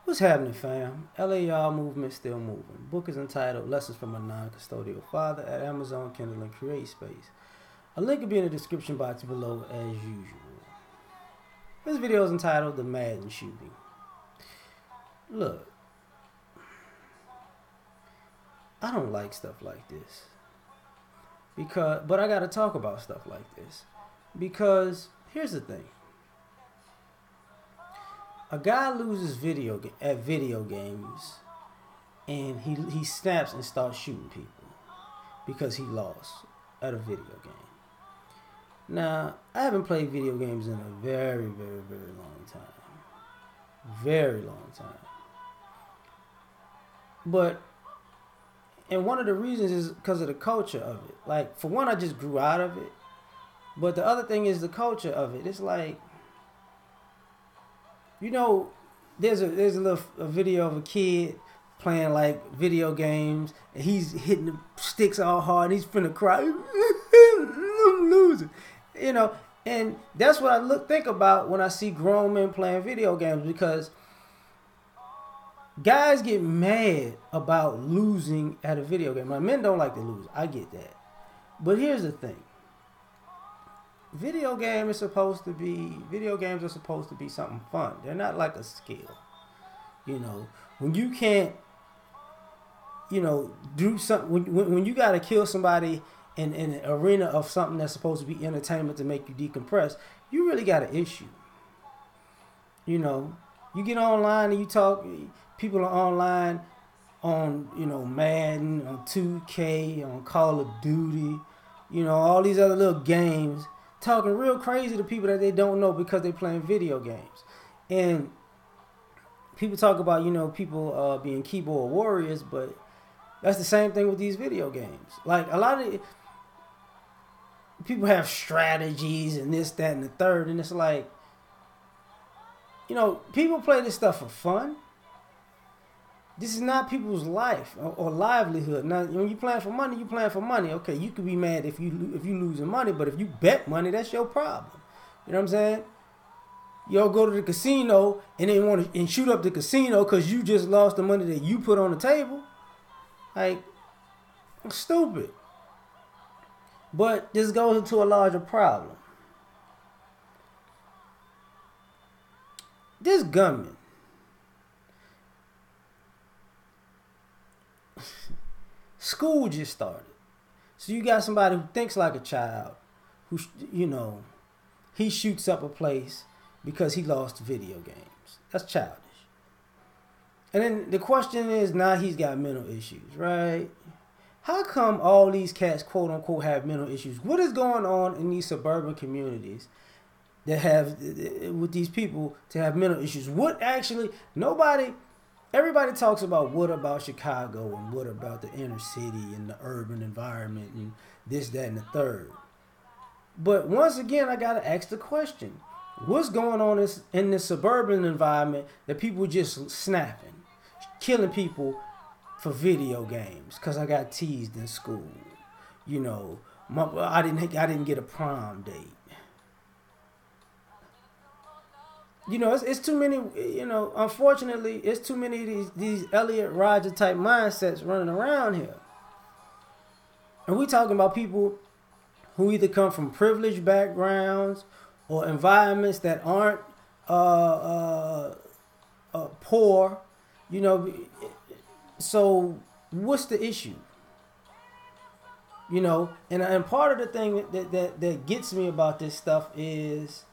What's happening, fam? L.A.R. movement still moving. Book is entitled Lessons from a Non-Custodial Father at Amazon, Kindle, and Create Space. A link will be in the description box below as usual. This video is entitled The Madden Shooting. Look, I don't like stuff like this. But I gotta talk about stuff like this. Because here's the thing. A guy loses at video games, and he snaps and starts shooting people because he lost at a video game. Now, I haven't played video games in a very, very, very long time. Very long time. And one of the reasons is because of the culture of it. Like, for one, I just grew out of it. But the other thing is the culture of it. It's like, you know, there's a video of a kid playing like video games, and he's hitting the sticks all hard, and he's finna cry. I'm losing, you know. And that's what I think about when I see grown men playing video games, because guys get mad about losing at a video game. Now, men don't like to lose. I get that, but here's the thing. Video games are supposed to be something fun. They're not like a skill. You know, when you can't, do something, when you got to kill somebody in an arena of something that's supposed to be entertainment to make you decompress, you really got an issue. You know, you get online and you talk, people are online on, Madden, on 2K, on Call of Duty, all these other little games, talking real crazy to people that they don't know because they're playing video games. And people talk about, people being keyboard warriors, but that's the same thing with these video games. Like, a lot of people have strategies and this, that, and the third, and it's like, people play this stuff for fun. This is not people's life or livelihood. Now, when you're playing for money, you're playing for money. Okay, you could be mad if you losing money, but if you bet money, that's your problem. You know what I'm saying? Y'all go to the casino and they want to shoot up the casino because you just lost the money that you put on the table. Like, stupid. But this goes into a larger problem. This gunman. School just started. So you got somebody who thinks like a child, who, he shoots up a place because he lost video games. That's childish. And then the question is, now he's got mental issues, right? How come all these cats, quote unquote, have mental issues? What is going on in these suburban communities that have, with these people to have mental issues? What actually, everybody talks about what about Chicago and what about the inner city and the urban environment and this, that, and the third. But once again, I got to ask the question. What's going on in this suburban environment that people just snapping, killing people for video games because I got teased in school? I didn't get a prom date. It's too many, unfortunately, it's too many of these L.A.R type mindsets running around here. And we talking about people who either come from privileged backgrounds or environments that aren't poor, So what's the issue? And part of the thing that gets me about this stuff is,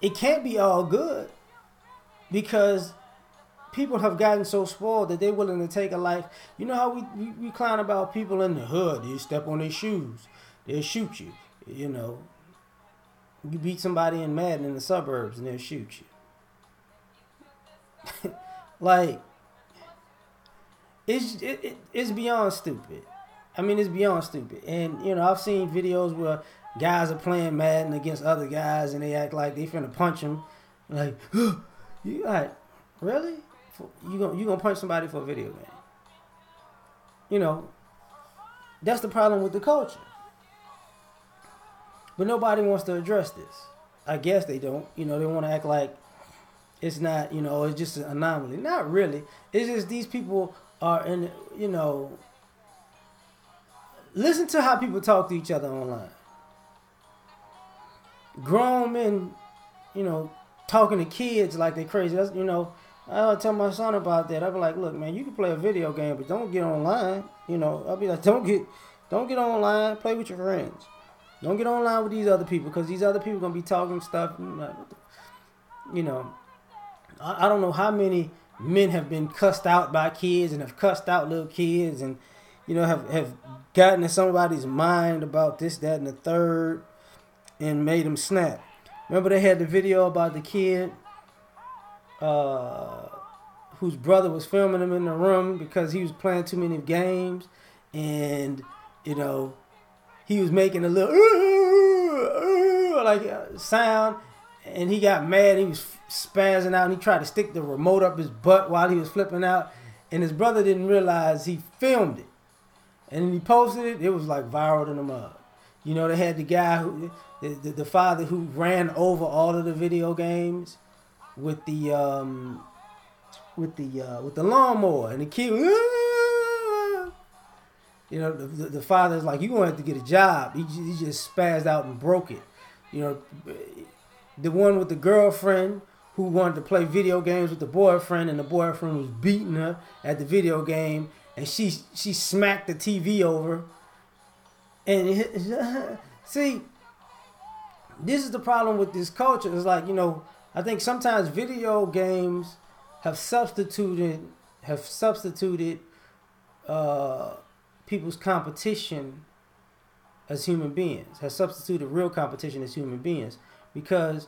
it can't be all good, because people have gotten so spoiled that they're willing to take a life. You know how we clown about people in the hood. You step on their shoes, they'll shoot you. You beat somebody in Madden in the suburbs and they'll shoot you. Like, it's beyond stupid. I mean, it's beyond stupid. And, I've seen videos where guys are playing Madden against other guys and they act like they finna punch them. Like, you like, really? You gonna punch somebody for a video game? That's the problem with the culture. But nobody wants to address this. I guess they don't. They want to act like It's not, it's just an anomaly. Not really. It's just these people are in, listen to how people talk to each other online. Grown men, talking to kids like they're crazy. That's, I'll tell my son about that. I'll be like, look, man, you can play a video game, but don't get online. I'll be like, don't get online. Play with your friends. Don't get online with these other people because these other people gonna be talking stuff. I don't know how many men have been cussed out by kids and have cussed out little kids and have gotten in somebody's mind about this, that, and the third and made them snap. Remember they had the video about the kid whose brother was filming him in the room because he was playing too many games, and he was making a little sound, and he got mad. He was spazzing out, and he tried to stick the remote up his butt while he was flipping out, and his brother didn't realize he filmed it, and then he posted it. It was like viral in the mud. They had the guy who, the father who ran over all of the video games with the lawnmower, and the kid, the father's like, "You gonna have to get a job." He just spazzed out and broke it. The one with the girlfriend who wanted to play video games with the boyfriend, and the boyfriend was beating her at the video game, and she smacked the TV over. And see, this is the problem with this culture. It's like, I think sometimes video games have substituted people's competition as human beings. Has substituted real competition as human beings, because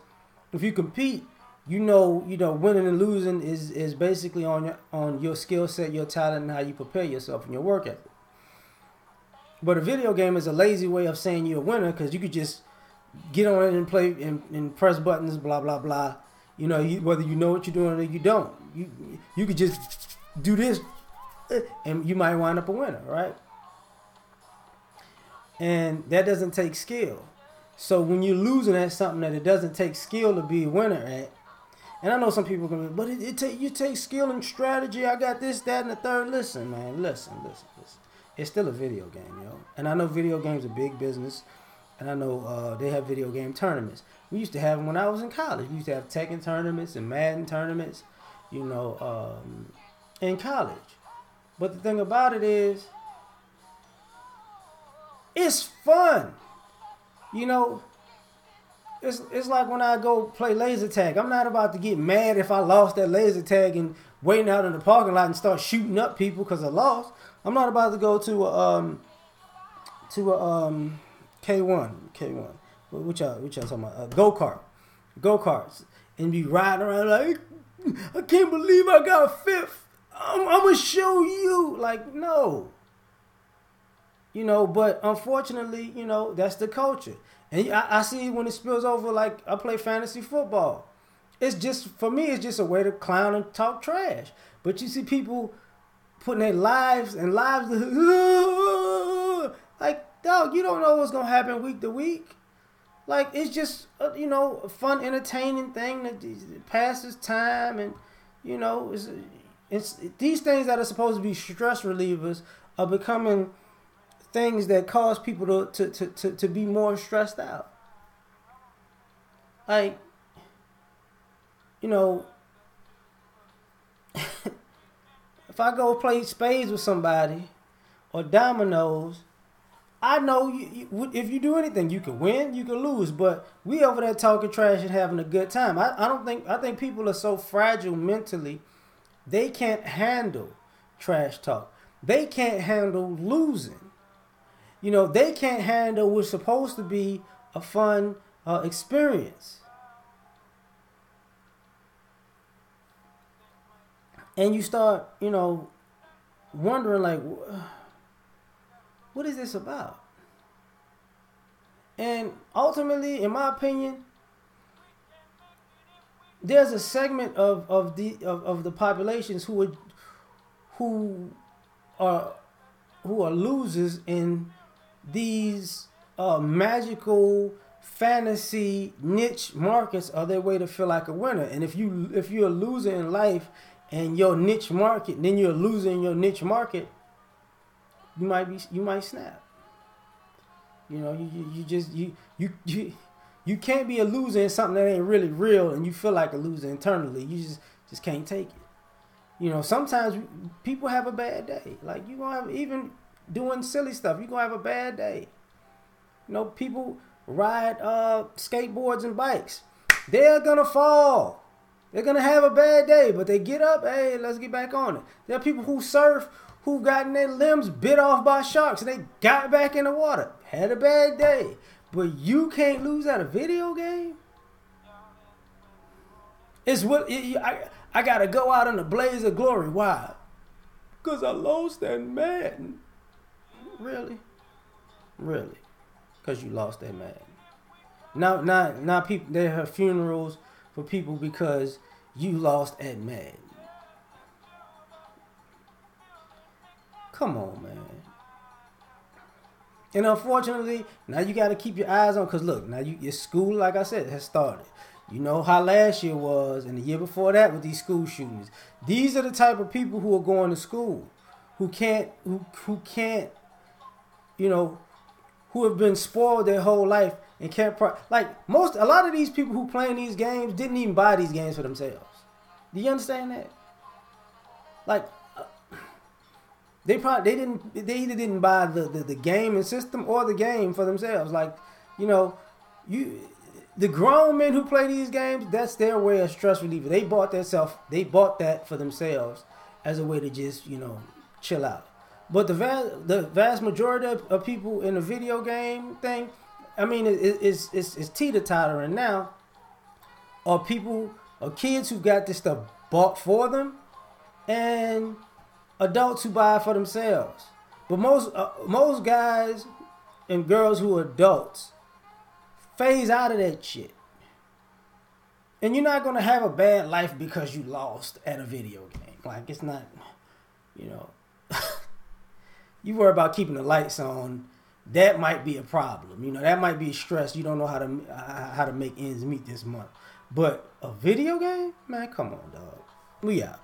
if you compete, winning and losing is basically on your skill set, your talent, and how you prepare yourself and your work ethic. But a video game is a lazy way of saying you're a winner, because you could just get on it and play and press buttons, blah blah blah. Whether you know what you're doing or you don't, you could just do this, and you might wind up a winner, right? And that doesn't take skill. So when you're losing at something that it doesn't take skill to be a winner at, and I know some people are gonna, but you take skill and strategy. I got this, that, and the third. Listen, man, listen. It's still a video game, And I know video games are big business, and I know they have video game tournaments. We used to have them when I was in college. We used to have Tekken tournaments and Madden tournaments, in college. But the thing about it is, it's fun. It's like when I go play laser tag. I'm not about to get mad if I lost that laser tag and waiting out in the parking lot and start shooting up people because I lost. I'm not about to go to a K1. What y'all talking about? Go-karts, and be riding around like, I can't believe I got fifth. I'm gonna show you. Like, no. But unfortunately, that's the culture. And I see when it spills over, like I play fantasy football. It's just, for me, it's just a way to clown and talk trash. But you see people putting their lives, like, dog, you don't know what's going to happen week to week. Like, it's just, a fun, entertaining thing that passes time. And, it's these things that are supposed to be stress relievers are becoming things that cause people to be more stressed out. Like, if I go play spades with somebody or dominoes, I know if you do anything, you can win, you can lose, but we over there talking trash and having a good time. I think people are so fragile mentally, they can't handle trash talk. They can't handle losing. They can't handle what's supposed to be a fun experience. And you start, wondering, like, what is this about? And ultimately, in my opinion, there's a segment of the populations who are losers in these magical fantasy niche markets are their way to feel like a winner. And if you're a loser in life and your niche market, then you're a loser in your niche market, you might snap. You know, you can't be a loser in something that ain't really real, and you feel like a loser internally. You just can't take it. You know, sometimes people have a bad day. Like, you gonna have, even doing silly stuff, you gonna have a bad day. You know, people ride skateboards and bikes. They're gonna fall. They're gonna have a bad day, but they get up. Hey, let's get back on it. There are people who surf who gotten their limbs bit off by sharks and they got back in the water. Had a bad day. But you can't lose at a video game? It's what I gotta go out in a blaze of glory. Why? Because I lost that Madden. Really? Really? Because you lost that Madden. Now people, they have funerals for people because you lost at Madden. Come on, man. And unfortunately, now you got to keep your eyes on, because look, now your school, like I said, has started. You know how last year was and the year before that with these school shootings. These are the type of people who are going to school, who can't, you know, who have been spoiled their whole life and can't, a lot of these people who playing these games didn't even buy these games for themselves. Do you understand that? Like, they either didn't buy the game and system or the game for themselves. Like, you know, the grown men who play these games, that's their way of stress reliever. They bought that for themselves as a way to just, you know, chill out. But the vast majority of people in the video game thing, I mean, it's teeter-tottering now. Are kids who got this stuff bought for them, and adults who buy it for themselves. But most guys and girls who are adults phase out of that shit. And you're not going to have a bad life because you lost at a video game. Like, it's not, you know. You worry about keeping the lights on, that might be a problem. You know, that might be stress. You don't know how to make ends meet this month. But a video game? Man, come on, dog. We out.